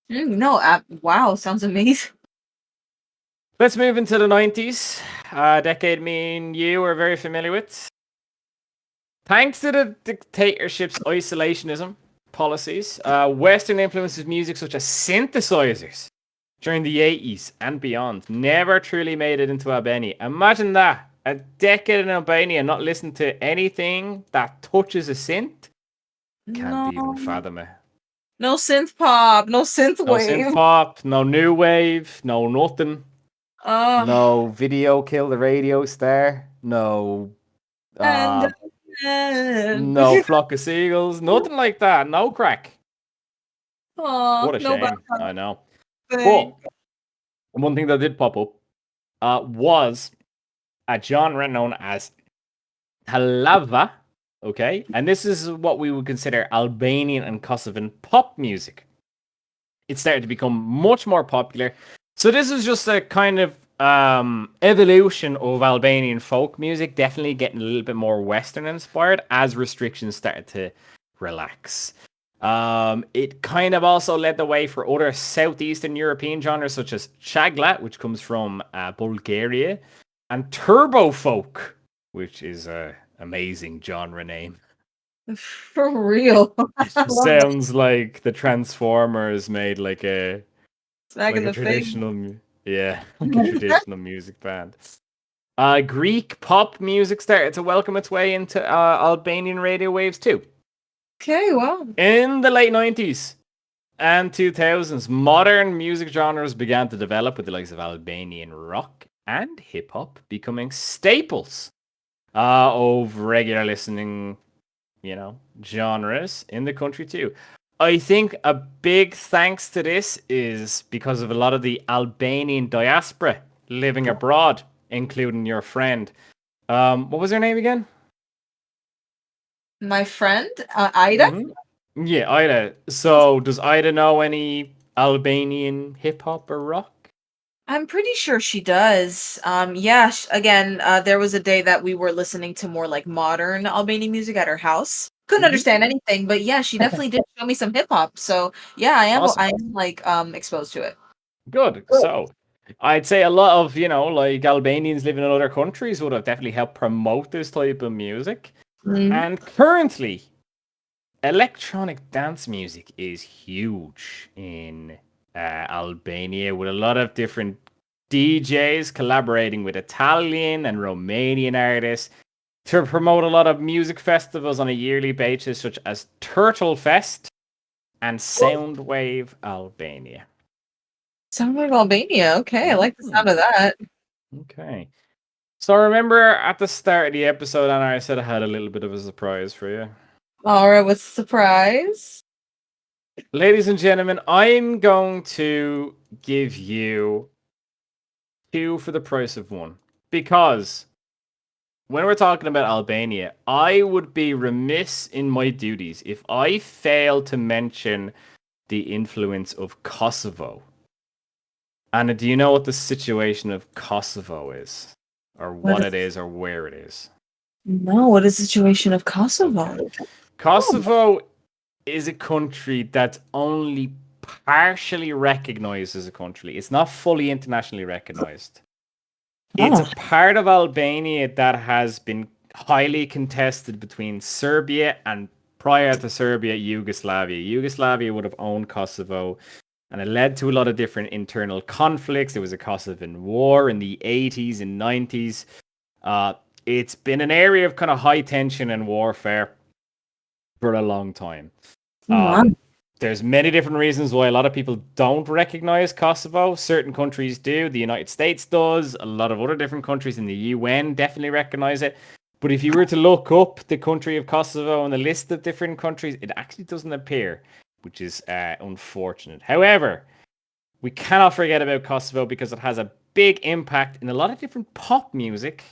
No, wow, sounds amazing. Let's move into the 90s, a decade me and you are very familiar with. Thanks to the dictatorship's isolationism policies, Western influences music such as synthesizers during the 80s and beyond never truly made it into Albania. Imagine that. A decade in Albania not listening to anything that touches a synth. Can't No, even fathom it. no synth pop, no synth No synth wave. pop, no new wave, no nothing. Uh, No video kill the radio star. No and uh no flock of seagulls. Nothing like that. No crack. oh, What a no shame. background I know. thing. But one thing that did pop up was a genre known as Talava. Okay. And this is what we would consider Albanian and Kosovan pop music. It started to become much more popular. So this is just a kind of evolution of Albanian folk music, definitely getting a little bit more Western inspired as restrictions started to relax. It kind of also led the way for other Southeastern European genres such as Chagla, which comes from Bulgaria, and Turbo Folk, which is a amazing genre name. For real. It I just love that. sounds like the Transformers made Smack like in a the face. traditional, yeah, like a traditional music band. Greek pop music started to welcome its way into Albanian radio waves too. Okay, well. In the late 90s and 2000s, modern music genres began to develop with the likes of Albanian rock and hip hop becoming staples of regular listening, genres in the country too. I think a big thanks to this is because of a lot of the Albanian diaspora living abroad, including your friend. What was her name again? My friend, Ida? Yeah, Ida. So, does Ida know any Albanian hip hop or rock? I'm pretty sure she does. Yeah, again, there was a day that we were listening to more like modern Albanian music at her house. Couldn't understand anything, but yeah, she definitely did show me some hip hop. So yeah, Awesome. I am like exposed to it. Good. So, I'd say a lot of, like Albanians living in other countries would have definitely helped promote this type of music. Mhm. And currently, electronic dance music is huge in Albania with a lot of different DJs collaborating with Italian and Romanian artists to promote a lot of music festivals on a yearly basis, such as Turtle Fest and Soundwave Albania. Sound like Albania. Okay, I like the sound Mhm. of that. Okay. So remember at the start of the episode, Anna, I said I had a little bit of a surprise for you. All right, what's the surprise? Ladies and gentlemen, I'm going to give you two for the price of one. Because when we're talking about Albania, I would be remiss in my duties if I fail to mention the influence of Kosovo. Anna, do you know what the situation of Kosovo is? Or What what is it is or where it is? no? What is the situation of Okay. Kosovo? Oh, Kosovo is a country that's only partially recognized as a country. It's not fully internationally recognized. It's a oh, part of Albania that has been highly contested between Serbia and prior to Serbia, Yugoslavia. Yugoslavia would have owned Kosovo, and it led to a lot of different internal conflicts. There was a Kosovan war in the 80s and 90s. Uh, it's been an area of kind of high tension and warfare for a long time. my. There's many different reasons why a lot of people don't recognize Kosovo. Certain countries do. The United States does. A lot of other different countries in the UN definitely recognize it. But if you were to look up the country of Kosovo on the list of different countries, it actually doesn't appear, which is unfortunate. However, we cannot forget about Kosovo because it has a big impact in a lot of different pop music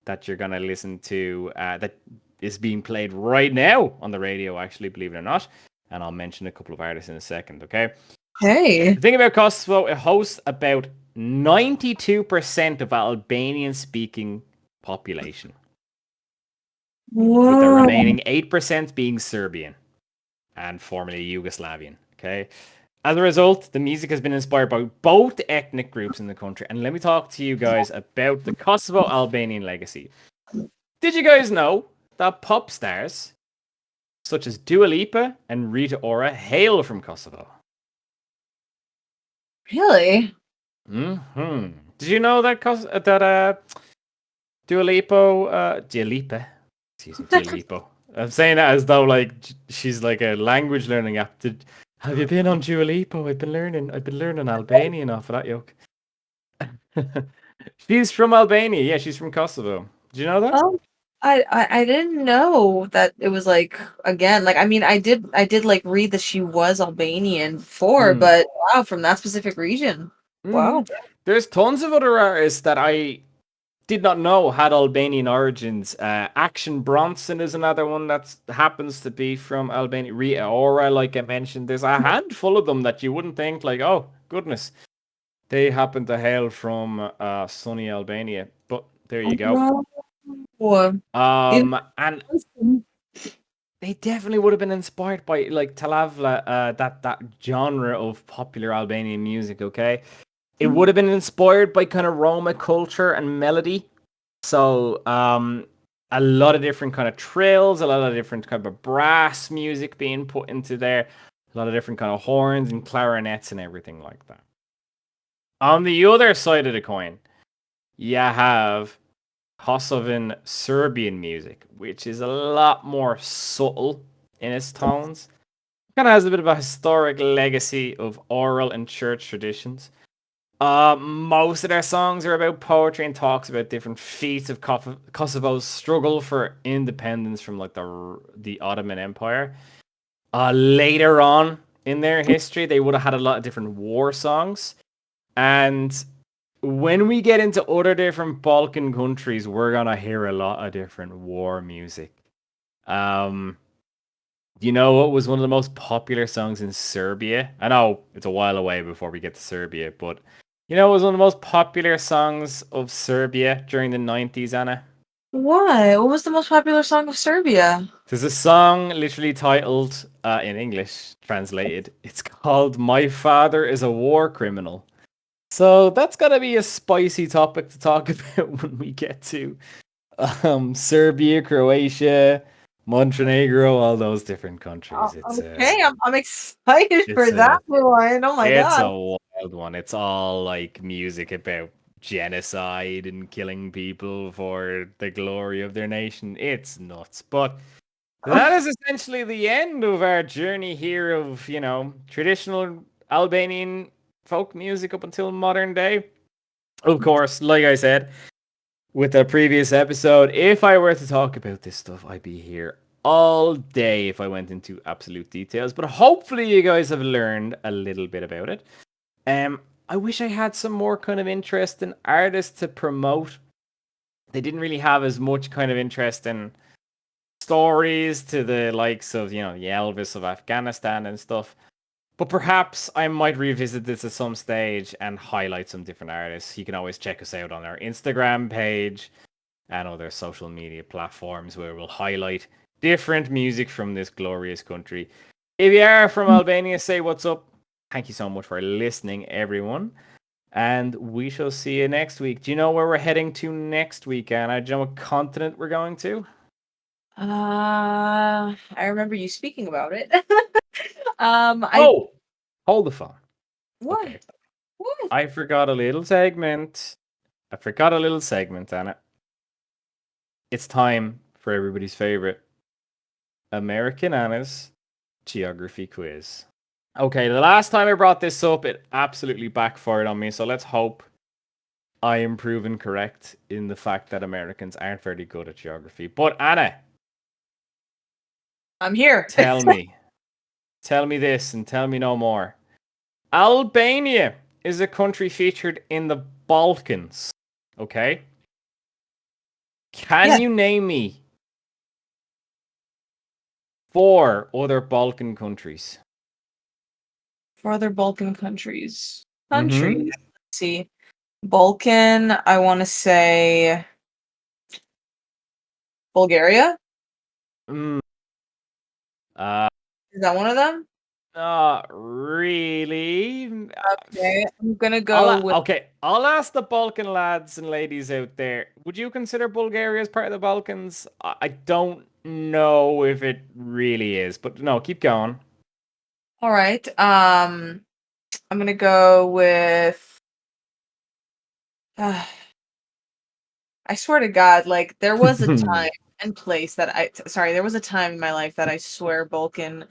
that you're going to listen to that is being played right now on the radio, actually, believe it or not. And I'll mention a couple of artists in a second, okay? Hey. The thing about Kosovo, it hosts about 92% of Albanian speaking population, with the Whoa. remaining 8% being Serbian and formerly Yugoslavian, okay? As a result, the music has been inspired by both ethnic groups in the country. And let me talk to you guys about the Kosovo Albanian legacy. Did you guys know that pop stars such as Dua Lipa and Rita Ora hail from Kosovo? Really? Mm-hmm. Did you know that Dua Lipa, excuse me, Dua Lipa. I'm saying that as though like she's like a language learning app. Have you been on Dua Lipa? I've been learning Albanian off of that yoke. She's from Albania. Yeah, she's from Kosovo. Did you know that? Oh, I didn't know that it was like again, like I mean I did like read that she was Albanian before, Hmm. but wow, from that specific region. Mm-hmm. Wow. There's tons of other artists that I did not know had Albanian origins. Action Bronson is another one that happens to be from Albania. Rita Ora, like I mentioned, there's a handful of them that you wouldn't think, like, oh goodness, they happen to hail from sunny Albania. But there you go. Wow. And they definitely would have been inspired by like Talavla, that genre of popular Albanian music. Okay, it would have been inspired by kind of Roma culture and melody. So a lot of different kind of trills, a lot of different kind of brass music being put into there, a lot of different kind of horns and clarinets and everything like that. On the other side of the coin, you have Kosovan Serbian music, which is a lot more subtle in its tones. Kind of has a bit of a historic legacy of oral and church traditions. Most of their songs are about poetry and talks about different feats of Kosovo's struggle for independence from like the Ottoman Empire. Later on in their history, they would have had a lot of different war songs, and when we get into other different Balkan countries, we're gonna hear a lot of different war music. Um, you know what was one of the most popular songs in Serbia? I know it's a while away before we get to Serbia, but you know, it was one of the most popular songs of Serbia during the 90s, Anna. Why? What was the most popular song of Serbia? There's a song literally titled, in English, translated, it's called My Father is a War Criminal. So that's gotta be a spicy topic to talk about when we get to Serbia, Croatia, Montenegro, all those different countries. Okay, I'm excited It's for a that one. Oh my It's god. a wild one. It's all like music about genocide and killing people for the glory of their nation. It's nuts. But that is essentially the end of our journey here of, traditional Albanian folk music up until modern day. Of course, like I said with the previous episode, if I were to talk about this stuff, I'd be here all day if I went into absolute details. But hopefully, you guys have learned a little bit about it. I wish I had some more kind of interesting artists to promote. They didn't really have as much kind of interesting stories to the likes of, the Elvis of Afghanistan and stuff. But perhaps I might revisit this at some stage and highlight some different artists. You can always check us out on our Instagram page and other social media platforms where we'll highlight different music from this glorious country. If you are from Albania, say what's up. Thank you so much for listening, everyone. And we shall see you next week. Do you know where we're heading to next week, Anna? Do you know what continent we're going to? I remember you speaking about it. I Oh, hold the phone. what? Okay. What? I forgot a little segment. Anna. It's time for everybody's favorite American Anna's geography quiz. Okay, the last time I brought this up, it absolutely backfired on me. So let's hope I am proven correct in the fact that Americans aren't very good at geography. But Anna, I'm here. tell me this and tell me no more. Albania is a country featured in the Balkans. Okay. Can Yeah. you name me 4 other Balkan countries? 4 other Balkan countries. Mm-hmm. Let's see. Balkan, I want to say Bulgaria. Mm, Is that one of them? not really. Okay, I'm gonna go with. I'll ask the Balkan lads and ladies out there. Would you consider Bulgaria as part of the Balkans? I don't know if it really is, but no, keep going. All right. I'm gonna go with. I swear to God, like there was a time and place that sorry, there was a time in my life that I swear Balkan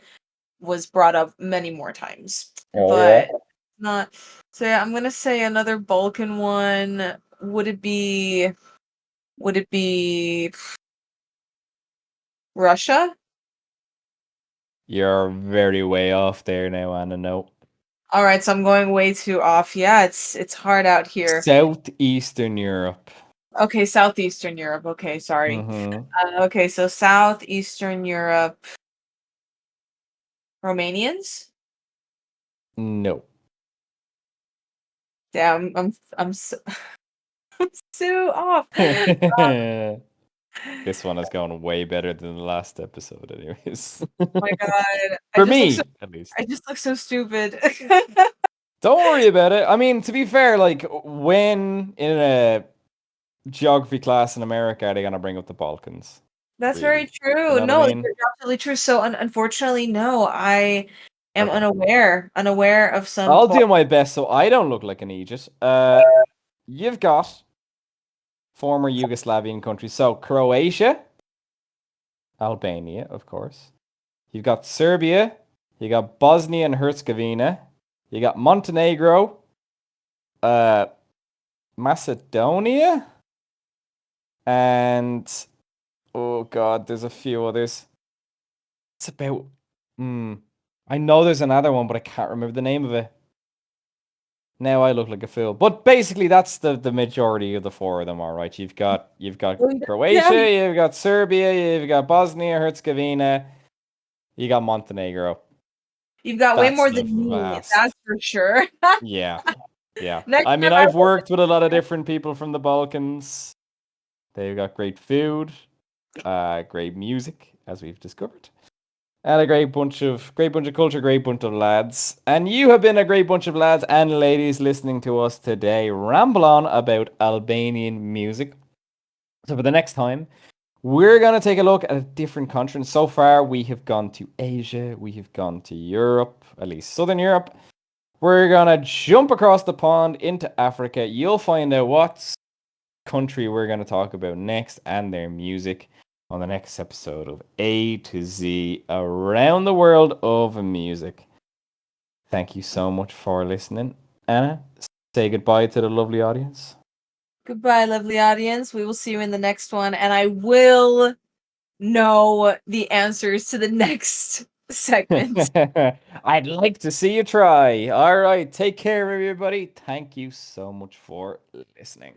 was brought up many more times, Oh yeah. but not. So yeah, I'm gonna say another Balkan one. Would it be? Would it be Russia? You're very way off there now, Anna. No. All right, so I'm going way too off. Yeah, it's hard out here. Southeastern Europe. Okay, Southeastern Europe. Okay, sorry. Mm-hmm. Okay, so Southeastern Europe. Romanians? No. Damn, I'm so, I'm so off. This one has gone way better than the last episode, anyways. Oh my God. For me, at least. I just look so stupid. Don't worry about it. I mean, to be fair, like when in a geography class in America are they gonna bring up the Balkans? That's Really? very true. You know what No, I mean? you're absolutely true. So unfortunately, no, I am Okay. unaware of some I'll do my best so I don't look like an idiot. You've got former Yugoslavian countries. So Croatia, Albania, of course. You've got Serbia, you got Bosnia and Herzegovina, you got Montenegro, Macedonia, and oh god, there's a few others. It's about I know there's another one, but I can't remember the name of it. Now I look like a fool. But basically that's the majority of the 4 of them, all right. You've got Yeah, Croatia, you've got Serbia, you've got Bosnia, Herzegovina, you got Montenegro. you've got way That's more the than me, vast. that's for sure. Yeah. Yeah. Next I mean, time I I've worked with a lot of different people from the Balkans. They've got great food, great music, as we've discovered. And a great bunch of culture, great bunch of lads. And you have been a great bunch of lads and ladies listening to us today ramble on about Albanian music. So for the next time, we're going to take a look at a different country. And so far, we have gone to Asia, we have gone to Europe, at least Southern Europe. We're going to jump across the pond into Africa. You'll find out what country we're going to talk about next and their music on the next episode of A to Z Around the World of Music. Thank you so much for listening. Anna, say goodbye to the lovely audience. Goodbye, lovely audience. We will see you in the next one, and I will know the answers to the next segment. I'd like to see you try. All right, take care, everybody. Thank you so much for listening.